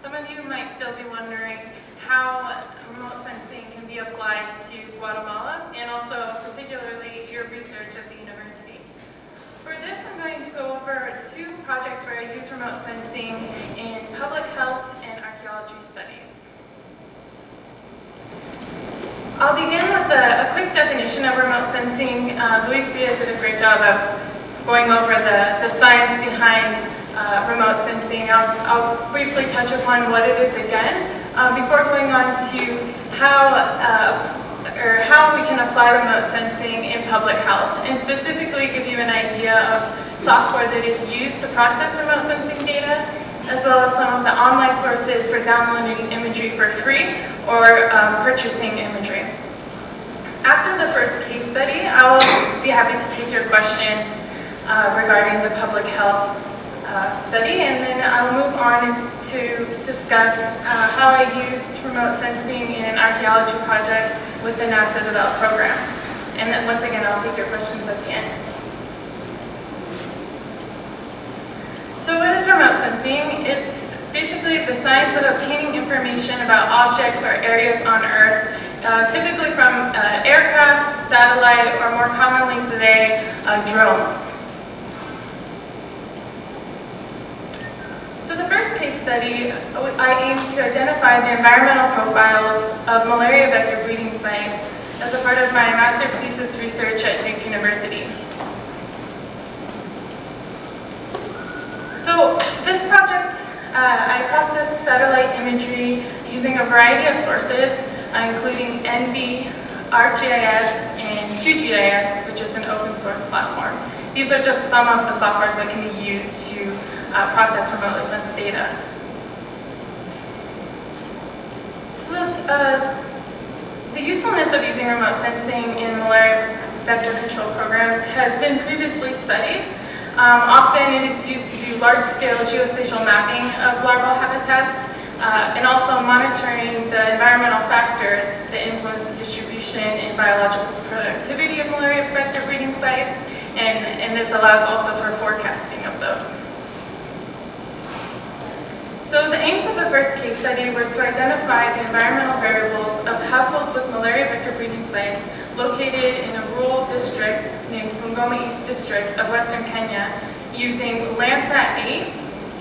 Some of you might still be wondering how remote sensing can be applied to Guatemala and also particularly your research at the university. For this, I'm going to go over 2 projects where I use remote sensing in public health and archaeology studies. I'll begin with a quick definition of remote sensing. Lucia did a great job of going over the science behind remote sensing. I'll briefly touch upon what it is again before going on to how we can apply remote sensing in public health, and specifically give you an idea of software that is used to process remote sensing data, as well as some of the online sources for downloading imagery for free or purchasing imagery. After the first case study, I will be happy to take your questions regarding the public health study, and then I'll move on to discuss how I used remote sensing in an archaeology project with the NASA developed program. And then once again, I'll take your questions at the end. So what is remote sensing? It's basically the science of obtaining information about objects or areas on Earth, typically from aircraft, satellite, or more commonly today, drones. So the first case study, I aimed to identify the environmental profiles of malaria vector breeding sites as a part of my master's thesis research at Duke University. So this project, I processed satellite imagery using a variety of sources, including NB, ArcGIS, and QGIS, which is an open source platform. These are just some of the softwares that can be used to process remotely sensed data. So the usefulness of using remote sensing in malaria vector control programs has been previously studied. Often it is used to do large-scale geospatial mapping of larval habitats and also monitoring the environmental factors that influence the distribution and biological productivity of malaria vector breeding sites, and this allows also for forecasting of those. So the aims of the first case study were to identify the environmental variables of households with malaria vector breeding sites located in a rural district named Bungoma East District of Western Kenya using Landsat 8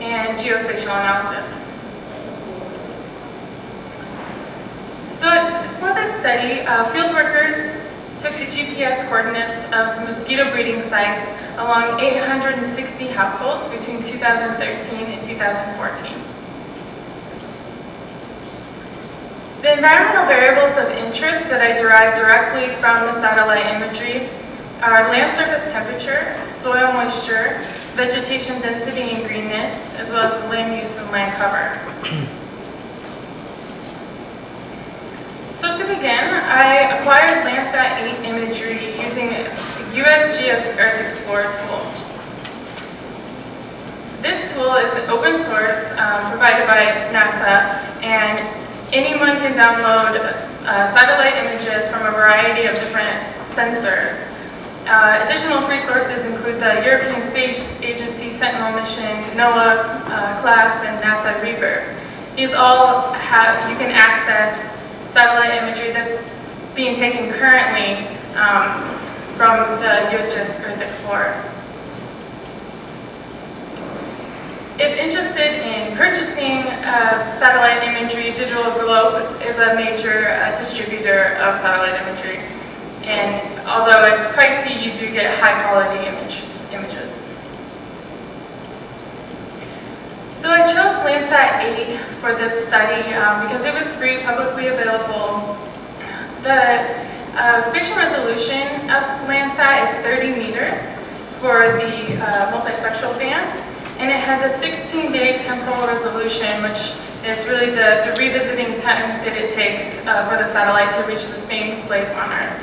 and geospatial analysis. So for this study, field workers took the GPS coordinates of mosquito breeding sites along 860 households between 2013 and 2014. The environmental variables of interest that I derived directly from the satellite imagery are land surface temperature, soil moisture, vegetation density and greenness, as well as the land use and land cover. So to begin, I acquired Landsat 8 imagery using the USGS Earth Explorer tool. This tool is an open source provided by NASA, and anyone can download satellite images from a variety of different sensors. Additional free sources include the European Space Agency Sentinel mission, NOAA class, and NASA Reaver. These all you can access satellite imagery that's being taken currently from the USGS Earth Explorer. If interested in purchasing satellite imagery, Digital Globe is a major distributor of satellite imagery. And although it's pricey, you do get high quality images. So I chose Landsat 8 for this study because it was free, publicly available. The spatial resolution of Landsat is 30 meters for the multispectral bands. And it has a 16-day temporal resolution, which is really the revisiting time that it takes for the satellite to reach the same place on Earth.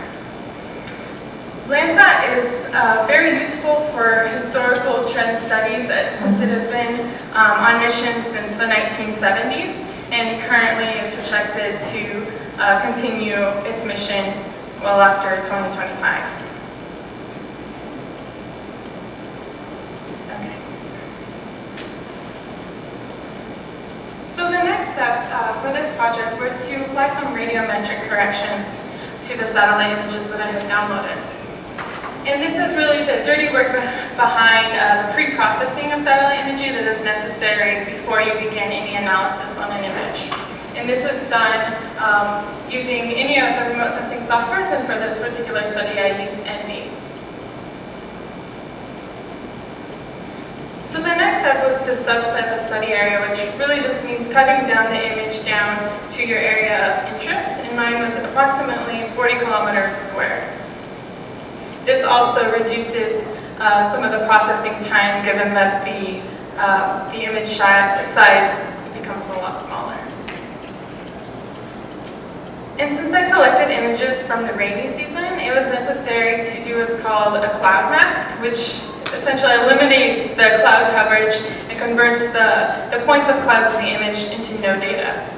Landsat is very useful for historical trend studies since it has been on mission since the 1970s and currently is projected to continue its mission well after 2025. So the next for this project were to apply some radiometric corrections to the satellite images that I have downloaded. And this is really the dirty work behind pre-processing of satellite imagery that is necessary before you begin any analysis on an image. And this is done using any of the remote sensing softwares, and for this particular study I used NV. So the next step was to subset the study area, which really just means cutting down the image down to your area of interest, and mine was approximately 40 kilometers square. This also reduces some of the processing time, given that the image size becomes a lot smaller. And since I collected images from the rainy season, it was necessary to do what's called a cloud mask, which essentially eliminates the cloud coverage and converts the points of clouds in the image into no data.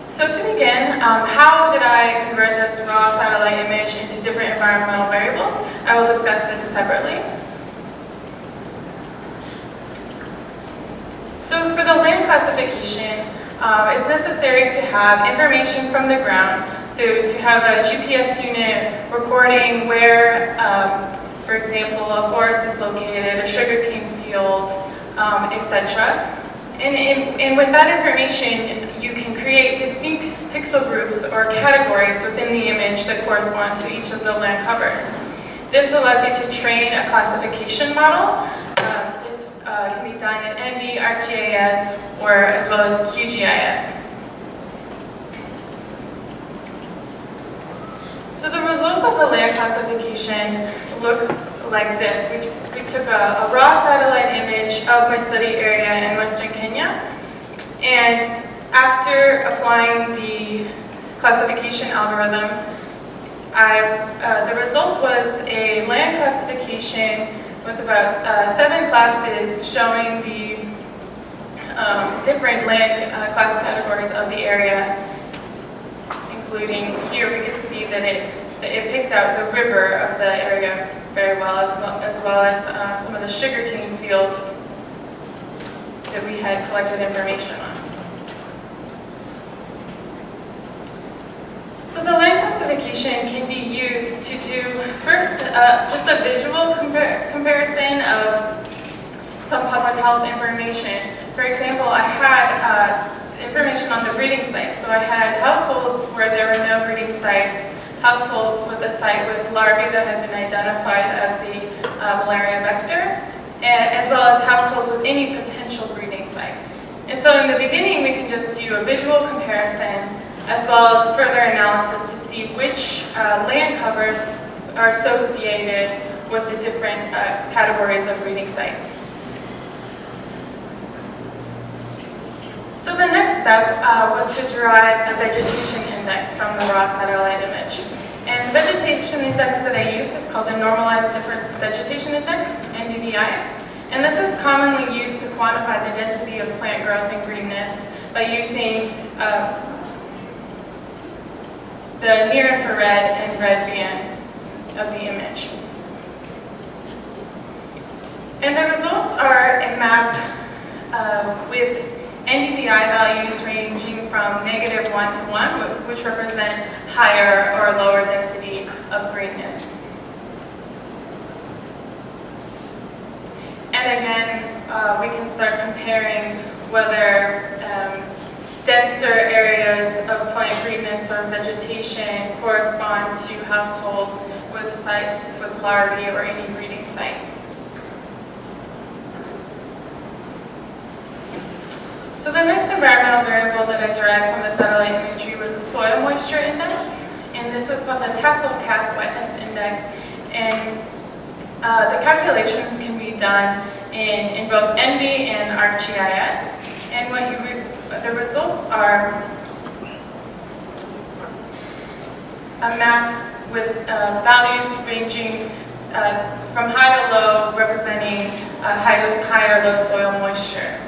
So to begin, how did I convert this raw satellite image into different environmental variables? I will discuss this separately. So for the land classification, it's necessary to have information from the ground. So to have a GPS unit recording where, for example, a forest is located, a sugarcane field, etc. And with that information, you can create distinct pixel groups or categories within the image that correspond to each of the land covers. This allows you to train a classification model. This can be done in NV, ArcGIS, or as well as QGIS. So the results of the land classification look like this. We took a raw satellite image of my study area in Western Kenya, and after applying the classification algorithm, the result was a land classification with about 7 classes showing the different land class categories of the area, including here we can see that it picked out the river of the area very well, as well as some of the sugarcane fields that we had collected information on. So the land classification can be used to do first just a visual comparison of some public health information. For example, I had information on the breeding sites. So I had households where there were no breeding sites, households with a site with larvae that had been identified as the malaria vector, as well as households with any potential breeding site. And so in the beginning, we can just do a visual comparison as well as further analysis to see which land covers are associated with the different categories of breeding sites. So the next step was to derive a vegetation index from the raw satellite image. And the vegetation index that I used is called the Normalized Difference Vegetation Index, NDVI. And this is commonly used to quantify the density of plant growth and greenness by using the near-infrared and red band of the image. And the results are a map with NDVI values ranging from -1 to 1, which represent higher or lower density of greenness. And again, we can start comparing whether denser areas of plant greenness or vegetation correspond to households with sites with larvae or any breeding site. So the next environmental variable that I derived from the satellite imagery was the soil moisture index, and this was called the tassel cap wetness index. And the calculations can be done in both NV and ArcGIS. And the results are a map with values ranging from high to low, representing high or low soil moisture.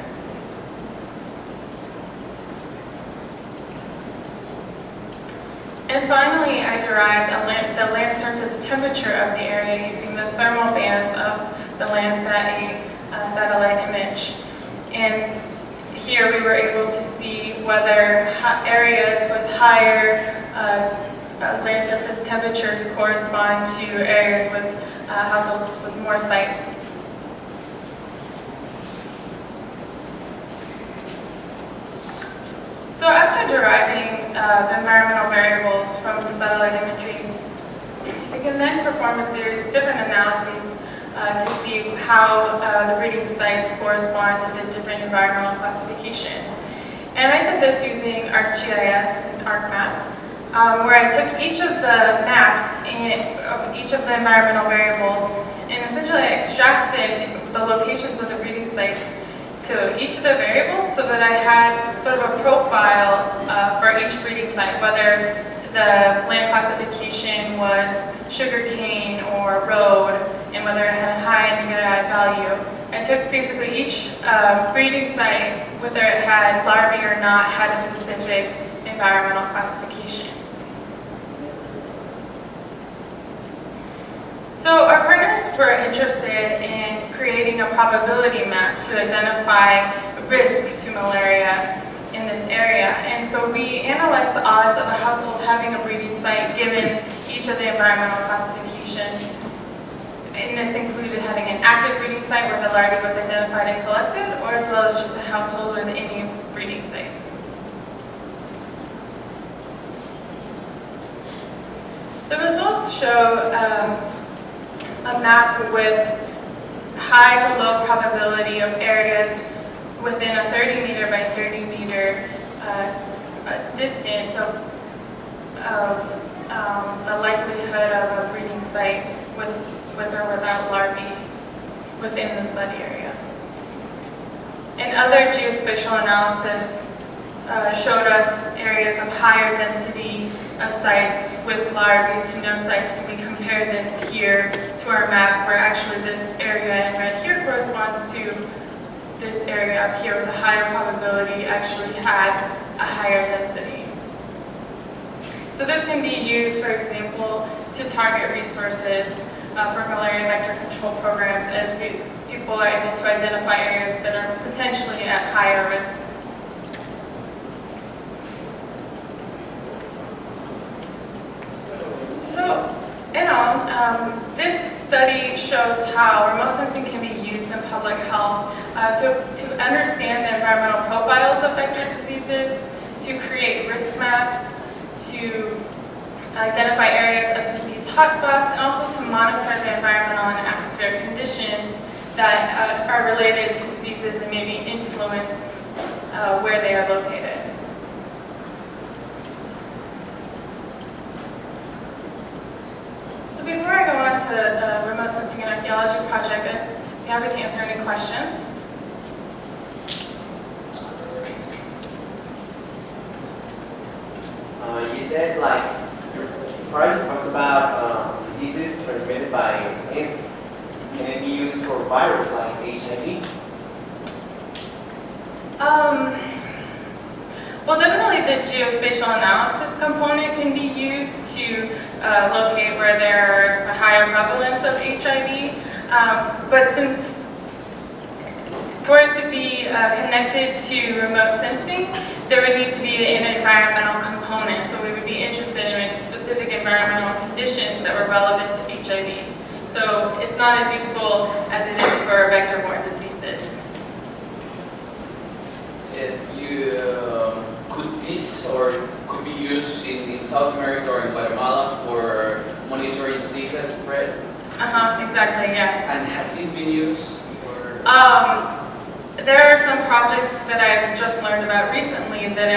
And finally, I derived the land surface temperature of the area using the thermal bands of the Landsat satellite image. And here we were able to see whether areas with higher land surface temperatures correspond to areas with households with more sites. So after deriving the environmental variables from the satellite imagery, we can then perform a series of different analyses to see how the breeding sites correspond to the different environmental classifications. And I did this using ArcGIS and ArcMap, where I took each of the maps of each of the environmental variables and essentially extracted the locations of the breeding sites to each of the variables so that I had sort of a profile for each breeding site, whether the land classification was sugarcane or road, and whether it had a high and negative value. I took basically each breeding site, whether it had larvae or not, had a specific environmental classification. So our partners were interested in creating a probability map to identify risk to malaria in this area. And so we analyzed the odds of a household having a breeding site given each of the environmental classifications. And this included having an active breeding site where the larvae was identified and collected, or as well as just a household with any breeding site. The results show a map with high to low probability of areas within a 30 meter by 30 meter distance of the likelihood of a breeding site with or without larvae within the study area. And other geospatial analysis showed us areas of higher density of sites with larvae to no sites, and we compared this here to our map where actually this area in red here corresponds to this area up here with a higher probability actually had a higher density. So this can be used, for example, to target resources for malaria vector control programs as people are able to identify areas that are potentially at higher risk. So, in all, this study shows how remote sensing can be used in public health to understand the environmental profiles of vector diseases, to create risk maps, to identify areas of disease hotspots, and also to monitor the environmental and atmospheric conditions that are related to diseases that maybe influence where they are located. So before I go on to the Remote Sensing and Archaeology project, I'd be happy to answer any questions. You said your project was about diseases transmitted by insects. Can it be used for virus like HIV? Well, definitely the geospatial analysis component can be used to locate where there's a higher prevalence of HIV. But since for it to be connected to remote sensing, there would need to be an environmental component. So we would be interested in specific environmental conditions that were relevant to HIV. So it's not as useful as it is for vector-borne diseases. Could this could be used in South America or in Guatemala for monitoring Zika spread? Exactly, yeah. And has it been used? There are some projects that I've just learned about recently that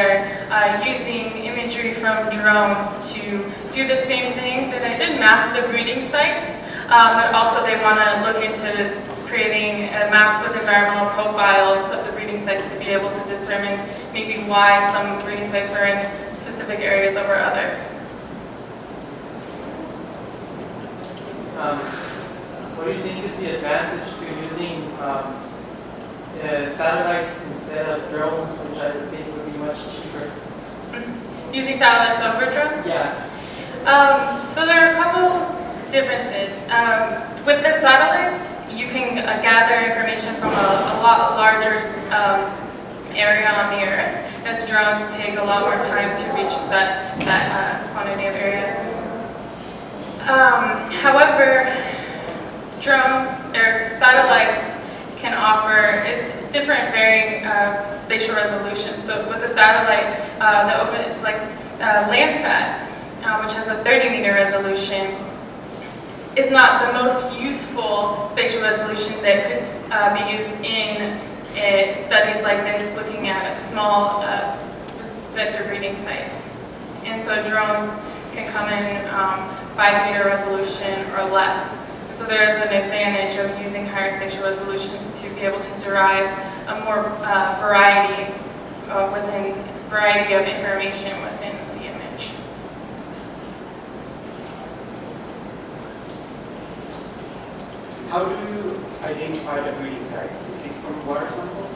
are using imagery from drones to do the same thing that I did map the breeding sites, but also they want to look into creating maps with environmental profiles of the breeding sites to be able to determine maybe why some breeding sites are in specific areas over others. What do you think is the advantage to using satellites instead of drones, which I would think would be much cheaper? Using satellites over drones? Yeah. So there are a couple differences. With the satellites, you can gather information from a lot larger area on the Earth, as drones take a lot more time to reach that quantity of area. However, drones or satellites can offer different varying spatial resolutions. So with the satellite, Landsat, which has a 30-meter resolution, is not the most useful spatial resolution that could be used in studies like this, looking at small vector breeding sites. And so drones can come in 5-meter resolution or less. So there is an advantage of using higher spatial resolution to be able to derive a more variety of information within the image. How do you identify the breeding sites? Is it from water samples?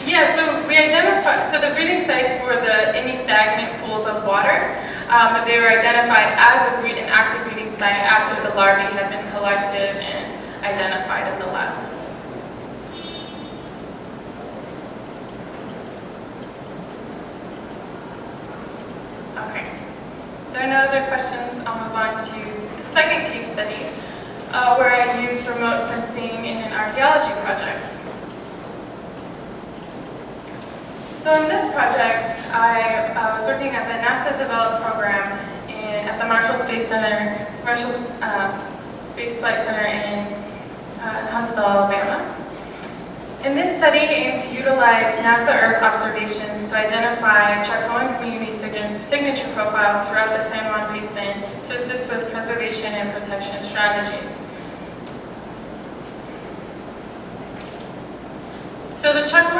Yeah, so we identify, so the breeding sites were any stagnant pools of water, but they were identified as an active breeding site after the larvae had been collected and identified in the lab. Okay, if there are no other questions, I'll move on to the second case study, where I used remote sensing in an archaeology project. So in this project, I was working at the NASA-developed program at the Marshall Space Flight Center in Huntsville, Alabama. And this study aimed to utilize NASA Earth observations to identify Chacoan community signature profiles throughout the San Juan Basin to assist with preservation and protection strategies. So the Chaco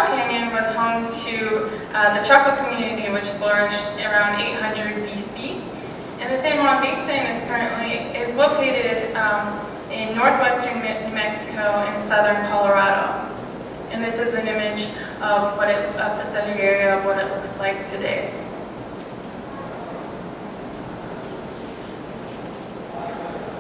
Canyon was home to the Chaco community, which flourished around 800 BC. And the San Juan Basin is located in northwestern New Mexico and southern Colorado. And this is an image of the study area of what it looks like today.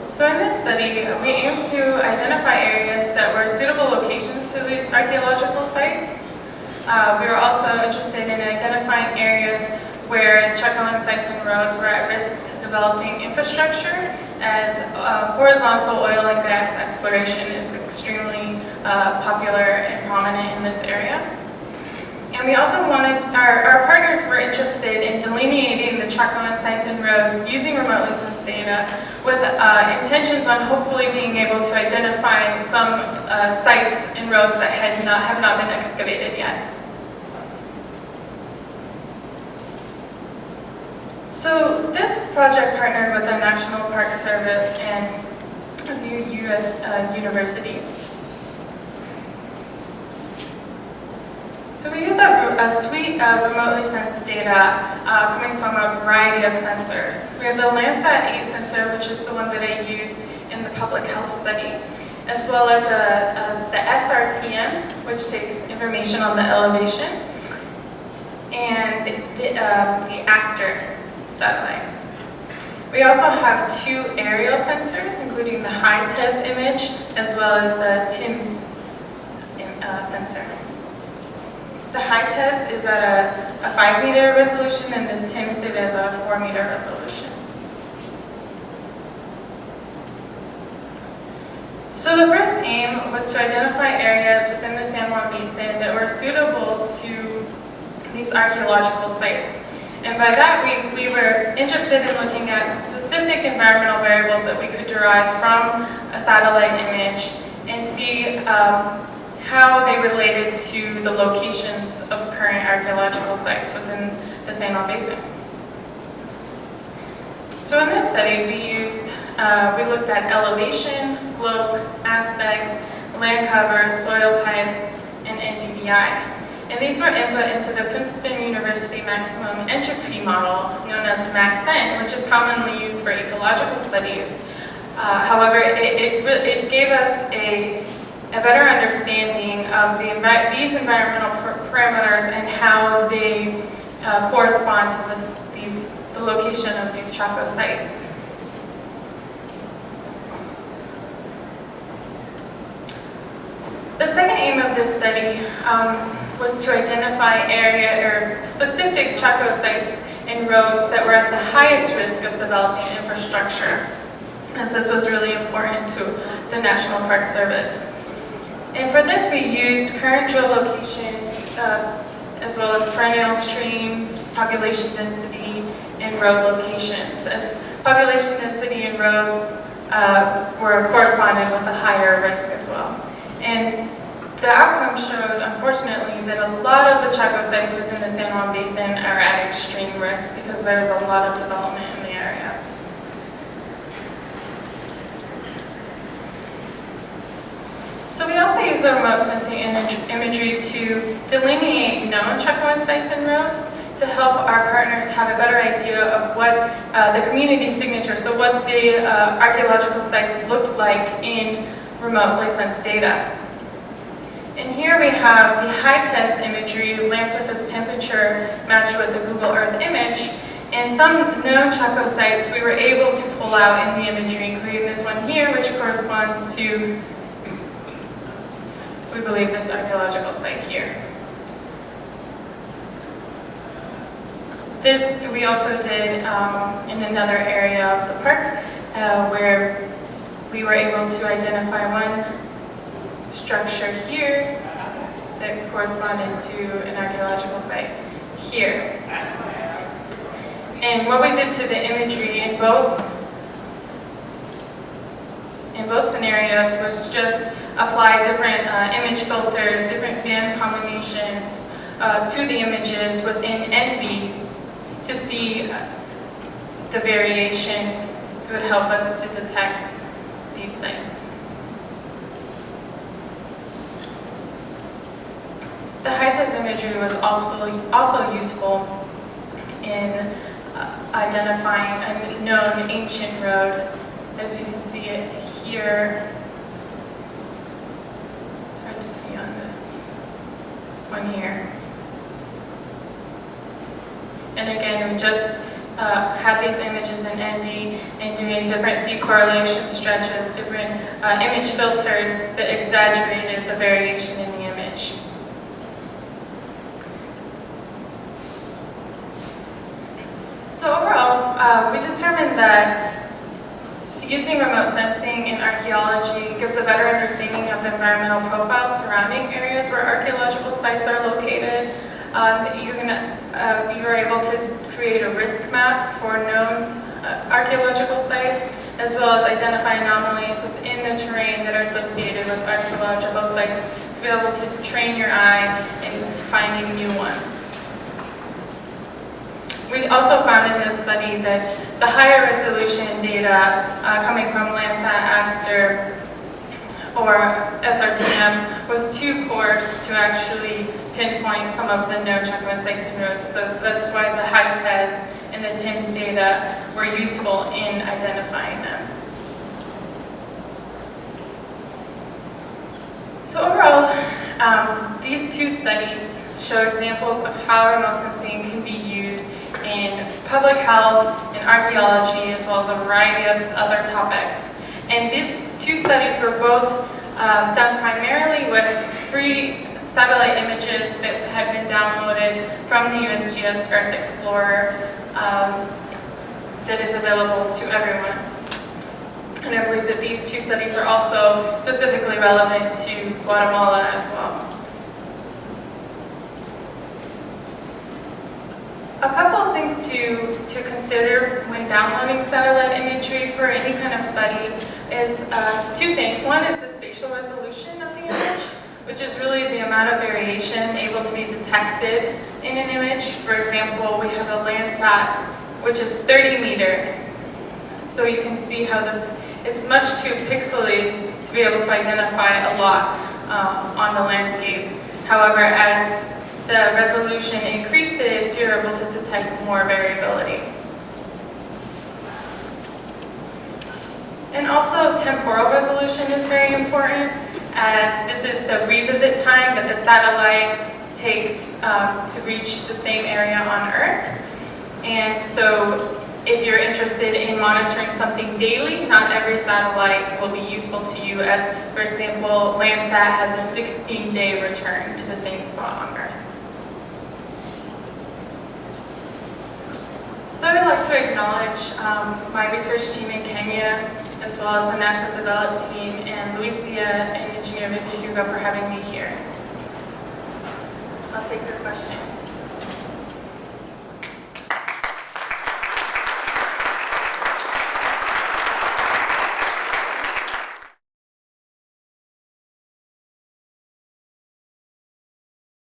So in this study, we aim to identify areas that were suitable locations to these archaeological sites. We were also interested in identifying areas where Chacoan sites and roads were at risk to developing infrastructure, as horizontal oil and gas exploration is extremely popular and prominent in this area. And we also our partners were interested in delineating the Chacoan sites and roads using remotely sensed data with intentions on hopefully being able to identify some sites and roads that have not been excavated yet. So this project partnered with the National Park Service and the U.S. universities. So we use a suite of remotely sensed data coming from a variety of sensors. We have the Landsat 8 sensor, which is the one that I use in the public health study, as well as the SRTM, which takes information on the elevation, and the Aster satellite. We also have 2 aerial sensors, including the high-TES image, as well as the TIMS sensor. The high-TES is at a 5-meter resolution, and the TIMS is at a 4-meter resolution. So the first aim was to identify areas within the San Juan Basin that were suitable to these archaeological sites. And by that, we were interested in looking at some specific environmental variables that we could derive from a satellite image and see how they related to the locations of current archaeological sites within the San Juan Basin. So in this study, we looked at elevation, slope, aspect, land cover, soil type, and NDVI. And these were input into the Princeton University Maximum Entropy Model, known as MaxEnt, which is commonly used for ecological studies. However, it gave us a better understanding of these environmental parameters and how they correspond to the location of these Chaco sites. The second aim of of this study was to identify area or specific Chaco sites and roads that were at the highest risk of developing infrastructure, as this was really important to the National Park Service. And for this, we used current drill locations, as well as perennial streams, population density, and road locations, as population density and roads were corresponded with a higher risk as well. And the outcome showed, unfortunately, that a lot of the Chaco sites within the San Juan Basin are at extreme risk because there's a lot of development in the area. So we also use the remote sensing imagery to delineate known checkpoint sites and roads to help our partners have a better idea of what the community signature, so what the archaeological sites looked like in remotely sensed data. And here we have the high-test imagery, land surface temperature matched with the Google Earth image. And some known Chaco sites we were able to pull out in the imagery, including this one here, which corresponds to, we believe, this archaeological site here. This we also did in another area of the park where we were able to identify one structure here that corresponded to an archaeological site here. And what we did to the imagery in both scenarios was just apply different image filters, different band combinations to the images within NV to see the variation. It would help us to detect these sites. The high-test imagery was also useful in identifying a known ancient road, as we can see it here. It's hard to see on this one here. And again, we just had these images in NV and doing different decorrelation stretches, different image filters that exaggerated the variation in the image. So overall, we determined that using remote sensing in archaeology gives a better understanding of the environmental profile surrounding areas where archaeological sites are located. You are able to create a risk map for known archaeological sites, as well as identify anomalies within the terrain that are associated with archaeological sites to be able to train your eye into finding new ones. We also found in this study that the higher resolution data coming from Landsat, Aster, or SRTM was too coarse to actually pinpoint some of the known checkpoint sites and roads. So that's why the high-test and the TIMS data were useful in identifying them. So overall, these two studies show examples of how remote sensing can be used in public health and archaeology, as well as a variety of other topics. And these two studies were both done primarily with free satellite images that had been downloaded from the USGS Earth Explorer that is available to everyone. And I believe that these two studies are also specifically relevant to Guatemala as well. A couple of things to consider when downloading satellite imagery for any kind of study is two things. One is the spatial resolution of the image, which is really the amount of variation able to be detected in an image. For example, we have a Landsat, which is 30 meter. So you can see how it's much too pixely to be able to identify a lot on the landscape. However, as the resolution increases, you're able to detect more variability. And also, temporal resolution is very important, as this is the revisit time that the satellite takes to reach the same area on Earth. And so If you're interested in monitoring something daily, not every satellite will be useful to you, as, for example, Landsat has a 16-day return to the same spot on Earth. So I would like to acknowledge my research team in Kenya, as well as the NASA Develop team, and Lucia and Engineer Victor Hugo for having me here. I'll take your questions.